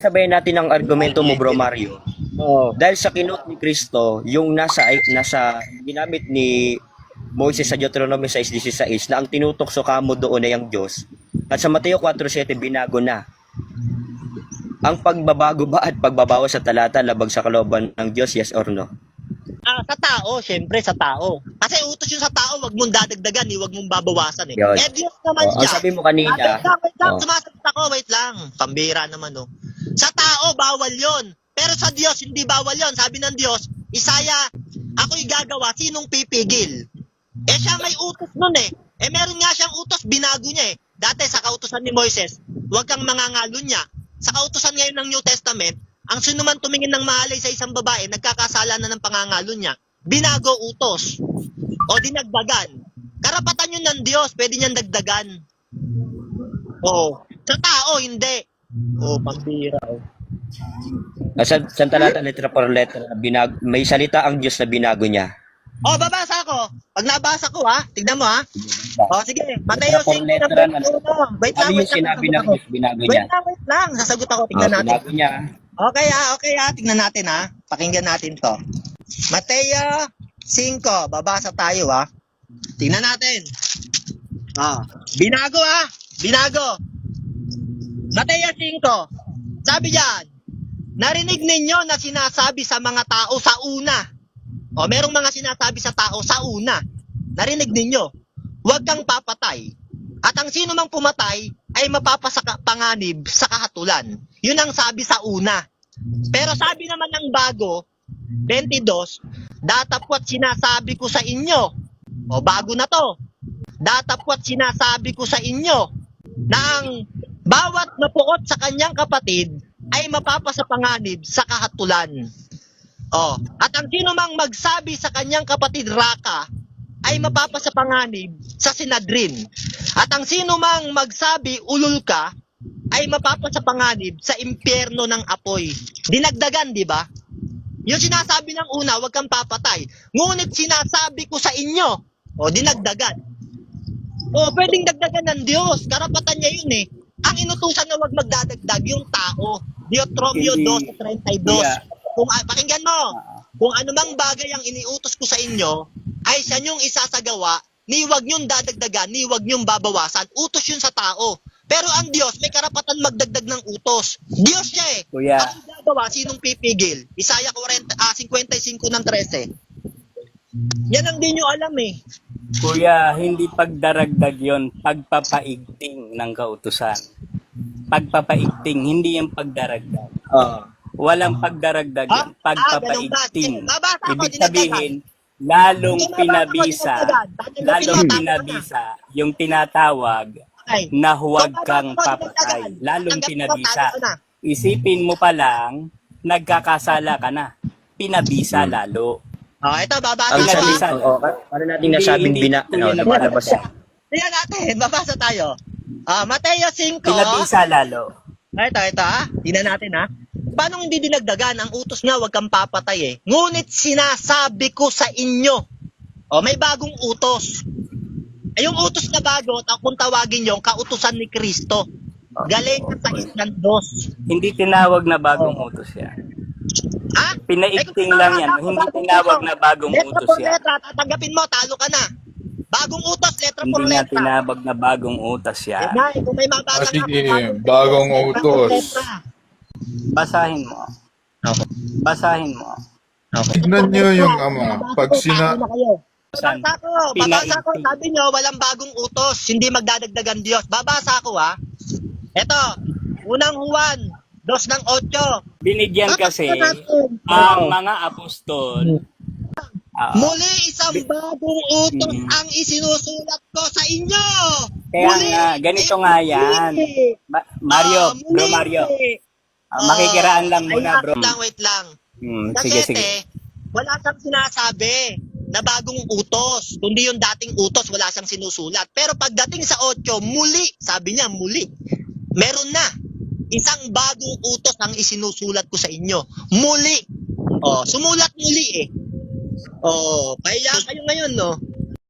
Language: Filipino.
Sabayin natin ang argumento mo, Bro Mario. Oo. Dahil sa kinot ni Kristo, yung nasa ginamit ni Moses sa Deuteronomy 6:16 na ang tinutokso kamo doon ay ang Diyos. At sa Mateo 4:7 binago na. Ang pagbabago ba at pagbabawas sa talata labag sa kalooban ng Diyos, yes or no? Sa tao, syempre sa tao. Kasi utos yun sa tao, wag mong dadagdagan, wag mong babawasan eh. Yun. Diyos naman Ang siya. sabi mo kanina, Wait lang, oh. sumasagot ako, wait lang. Pambira naman, oh. Sa tao, bawal yon. Pero sa Diyos, hindi bawal yon. Sabi ng Diyos, Isaya, ako'y gagawa, sinong pipigil? Siya may utos nun eh. Meron nga siyang utos, binago niya eh. Dati sa kautusan ni Moises, huwag kang mangangalo niya. Sa kautusan ngayon ng New Testament, ang sino man tumingin ng mahalay sa isang babae, nagkakasala na ng pangangalo niya. Binago utos. O dinagdagan. Karapatan yun ng Diyos, pwede niyang dagdagan. Oo. Sa tao, hindi. Pambira. Sa talata, letra por letra, may salita ang Diyos na binago niya. Babasa ako. Pag nabasa ko, tignan mo, sige. Letra Mateo por 6. letra na. Wait Ano lang, yung sinabi ng Diyos, binago niya? Wait lang. Sasagot ako, tignan natin. Binago niya. Okay, tignan natin, Pakinggan natin to. Mateo 5. Babasa tayo, Tignan natin. Binago, Binago. Mateo 5. Sabi diyan, narinig ninyo na sinasabi sa mga tao sa una. Merong mga sinasabi sa tao sa una. Narinig ninyo, huwag kang papatay. At ang sino mang pumatay ay mapapapanganib sa kahatulan. Yun ang sabi sa una. Pero sabi naman ng bago, 22, datapwat sinasabi ko sa inyo. Bago na to. Datapwat sinasabi ko sa inyo na ang bawat napukot sa kanyang kapatid ay mapapasapanganib sa kahatulan. At ang sino mang magsabi sa kanyang kapatid Raka ay mapapasapanganib sa Sinadrin. At ang sino mang magsabi ulul ka ay mapapasapanganib sa impyerno ng apoy. Dinagdagan, di ba? Yung sinasabi ng una, huwag kang papatay. Ngunit sinasabi ko sa inyo, dinagdagan. Pwedeng dagdagan ng Diyos. Karapatan niya yun eh. Ang inutusan na huwag magdadagdag yung tao. Deuteronomio 12:32. Yeah. Pakinggan mo. Kung anumang bagay ang iniutos ko sa inyo, ay siya niyong isasagawa, ni huwag niyong dadagdagan, ni huwag niyong babawasan. Utos yun sa tao. Pero ang Diyos, may karapatan magdagdag ng utos. Diyos siya eh. Kuya. Ang gagawa, sinong pipigil? Isaiah 55:13. Yan ang di nyo alam eh. Kuya, hindi pagdaragdag yon, pagpapaigting ng kautusan. Pagpapaigting, hindi yung pagdaragdag. Walang pagdaragdag yun, pagpapaigting. Ibig sabihin, lalong pinabisa yung tinatawag na huwag kang papatay. Lalong pinabisa. Isipin mo pa lang, nagkakasala ka na. Pinabisa lalo. Ito, babasa Ang sabi, tayo. para natin nasabing nakalabas siya. Tingnan natin, babasa tayo. Mateo 5. Pinabisa lalo. Ito, tingnan natin, Paano hindi dinagdagan? Ang utos nga, huwag kang papatay eh. Ngunit sinasabi ko sa inyo. May bagong utos. Yung utos na bago, kung tawagin yung kautusan ni Kristo. Galing sa 6:2. Hindi tinawag na bagong utos yan. Pinaigting lang yan. Hindi tinawag na bagong utos yan. Letra, tatanggapin mo, talo ka na. Bagong utos, letra por Hindi na letra. tinawag na bagong utos yan. Kung may mabasa Sige, bagong utos. Basahin mo. Basahin mo. Tignan nyo yung ama. Pag Babasa ko, sabi nyo, walang bagong utos, hindi magdadagdagan Diyos. Babasa ko, Ito, unang Juan, 2:8. Binigyan kasi ang mga apostol. Muli isang bagong utos ang isinusulat ko sa inyo. Kaya nga, ganito nga yan. Mario, bro Mario. Makikiraan lang muna, bro. Wait lang. Sige, Kasi, sige. wala siyang sinasabi na bagong utos. Kundi yung dating utos, wala siyang sinusulat. Pero pagdating sa 8, muli, sabi niya, muli. Meron na. Isang bagong utos ang isinusulat ko sa inyo. Muli. Sumulat muli eh. Pahiya kayo ngayon, no?